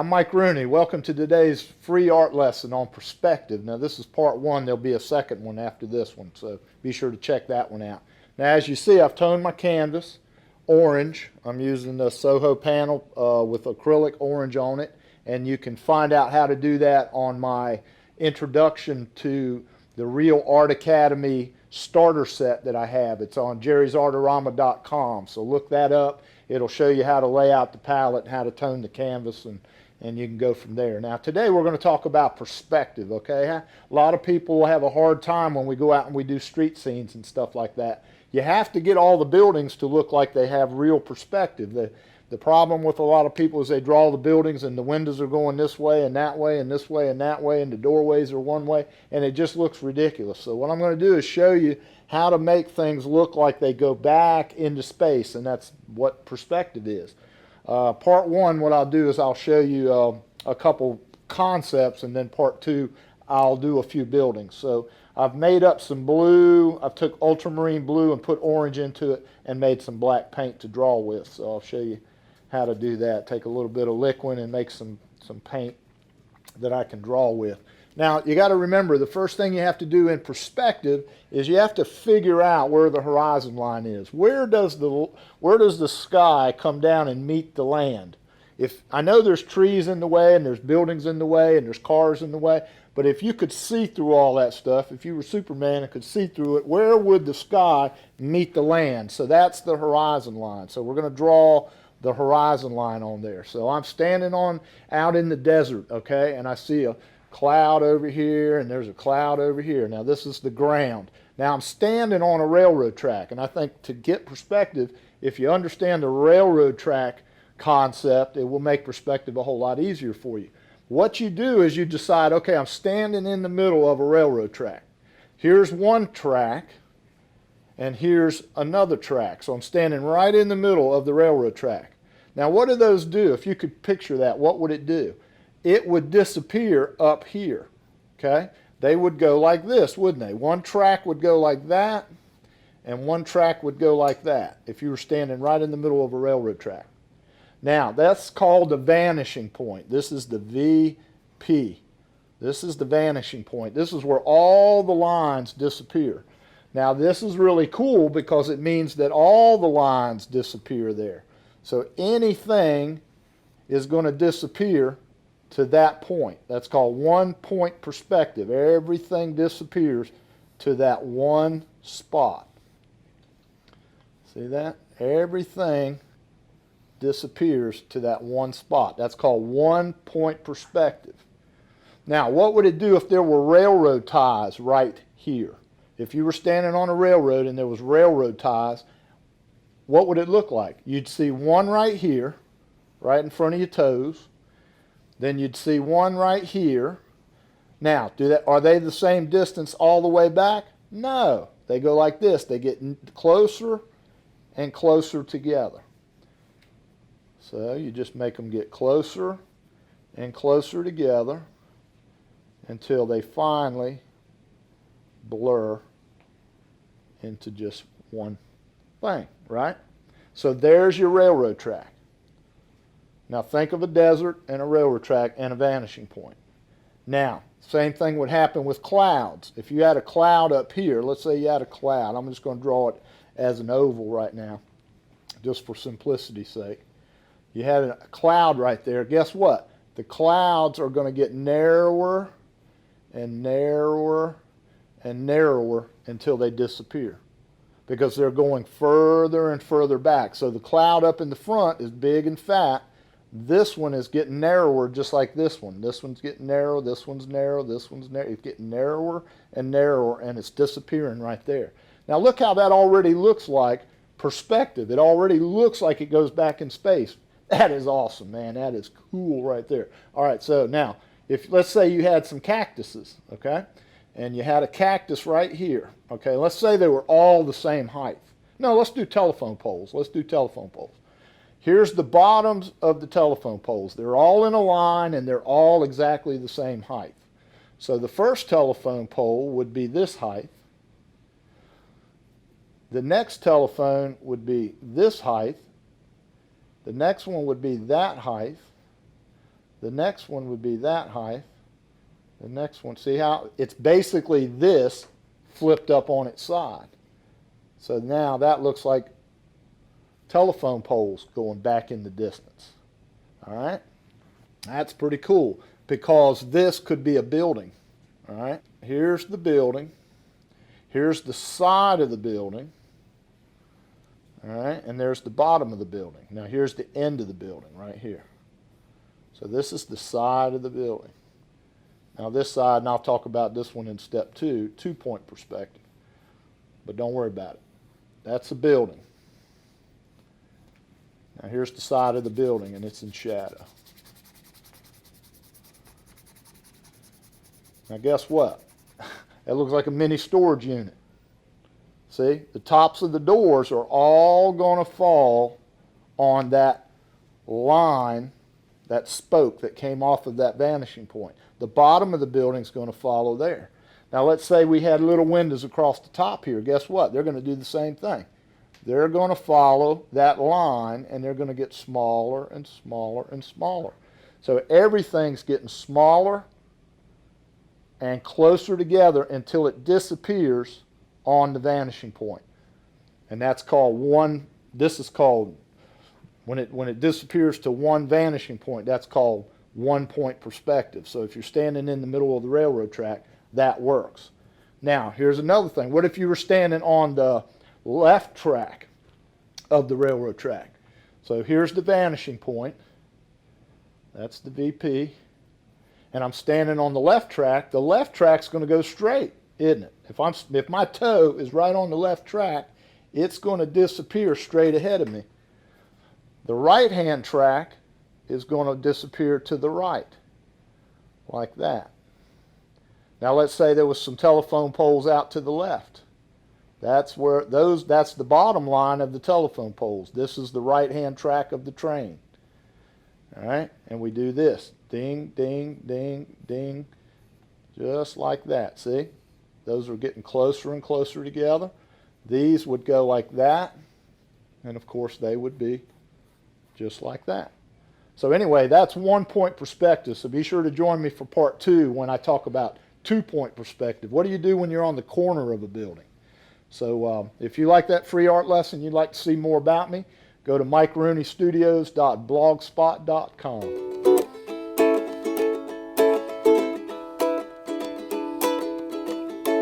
I'm Mike Rooney. Welcome to today's free art lesson on perspective. Now this is part one. There'll be a second one after this one, so be sure to check that one out. Now as you see, I've toned my canvas orange. I'm using the Soho panel with acrylic orange on it, and you can find out how to do that on my introduction to the Real Art Academy starter set that I have. It's on jerrysartorama.com, so look that up. It'll show you how to lay out the palette, how to tone the canvas, and you can go from there. Now today we're going to talk about perspective, okay? A lot of people have a hard time when we go out and we do street scenes and stuff like that. You have to get all the buildings to look like they have real perspective. The problem with a lot of people is they draw the buildings and the windows are going this way and that way and this way and that way, and the doorways are one way, and it just looks ridiculous. So what I'm going to do is show you how to make things look like they go back into space, and that's what perspective is. Part one, what I'll do is I'll show you a couple concepts, and then part two, I'll do a few buildings. So I've made up some blue. I've took ultramarine blue and put orange into it and made some black paint to draw with. So I'll show you how to do that. Take a little bit of liquid and make some paint that I can draw with. Now you got to remember, the first thing you have to do in perspective is you have to figure out where the horizon line is. Where does the sky come down and meet the land? If I know there's trees in the way and there's buildings in the way and there's cars in the way, but if you could see through all that stuff, if you were Superman and could see through it, where would the sky meet the land? So that's the horizon line. So we're going to draw the horizon line on there. So I'm standing out in the desert, okay, and I see a cloud over here and there's a cloud over here. Now this is the ground. Now I'm standing on a railroad track, and I think to get perspective, if you understand the railroad track concept, it will make perspective a whole lot easier for you. What you do is you decide, okay, I'm standing in the middle of a railroad track. Here's one track and here's another track. So I'm standing right in the middle of the railroad track. Now what do those do? If you could picture that, what would it do? It would disappear up here, okay? They would go like this, wouldn't they? One track would go like that, and one track would go like that if you were standing right in the middle of a railroad track. Now, that's called the vanishing point. This is the VP. This is the vanishing point. This is where all the lines disappear. Now, this is really cool because it means that all the lines disappear there. So anything is going to disappear to that point. That's called one point perspective. Everything disappears to that one spot. See that? Everything disappears to that one spot. That's called one point perspective. Now, what would it do if there were railroad ties right here? If you were standing on a railroad and there was railroad ties, what would it look like? You'd see one right here, right in front of your toes. Then you'd see one right here. Now, are they the same distance all the way back? No. They go like this. They get closer and closer together. So you just make them get closer and closer together until they finally blur into just one thing, right? So there's your railroad track. Now think of a desert and a railroad track and a vanishing point. Now, same thing would happen with clouds. If you had a cloud up here, let's say you had a cloud. I'm just going to draw it as an oval right now, just for simplicity's sake. You had a cloud right there. Guess what? The clouds are going to get narrower and narrower and narrower until they disappear, because they're going further and further back. So the cloud up in the front is big and fat. This one is getting narrower just like this one. This one's getting narrow, this one's narrow, this one's narrow. It's getting narrower and narrower, and it's disappearing right there. Now look how that already looks like perspective. It already looks like it goes back in space. That is awesome, man. That is cool right there. All right, so now, let's say you had some cactuses, okay? And you had a cactus right here, okay? Let's say they were all the same height. No, let's do telephone poles. Let's do telephone poles. Here's the bottoms of the telephone poles. They're all in a line, and they're all exactly the same height. So the first telephone pole would be this height. The next telephone would be this height. The next one would be that height. The next one would be that height. The next one, see how it's basically this flipped up on its side. So now that looks like telephone poles going back in the distance. All right? That's pretty cool because this could be a building. All right? Here's the building. Here's the side of the building. All right? And there's the bottom of the building. Now here's the end of the building right here. So this is the side of the building. Now this side, and I'll talk about this one in step 2, 2-point perspective. But don't worry about it. That's a building. Now here's the side of the building, and it's in shadow. Now guess what? It looks like a mini storage unit. See? The tops of the doors are all going to fall on that line, that spoke that came off of that vanishing point. The bottom of the building is going to follow there. Now let's say we had little windows across the top here. Guess what? They're going to do the same thing. They're going to follow that line, and they're going to get smaller and smaller and smaller. So everything's getting smaller and closer together until it disappears on the vanishing point. And that's called one, this is called, when it disappears to one vanishing point, that's called 1-point perspective. So if you're standing in the middle of the railroad track, that works. Now, here's another thing. What if you were standing on the left track of the railroad track? So here's the vanishing point. That's the VP. And I'm standing on the left track. The left track's going to go straight, isn't it? If my toe is right on the left track, it's going to disappear straight ahead of me. The right-hand track is going to disappear to the right, like that. Now let's say there was some telephone poles out to the left. That's the bottom line of the telephone poles. This is the right-hand track of the train. All right? And we do this. Ding, ding, ding, ding. Just like that. See? Those are getting closer and closer together. These would go like that. And of course they would be just like that. So anyway, that's 1-point perspective. So be sure to join me for part 2 when I talk about 2-point perspective. What do you do when you're on the corner of a building? So if you like that free art lesson, you'd like to see more about me, go to MikeRooneyStudios.blogspot.com.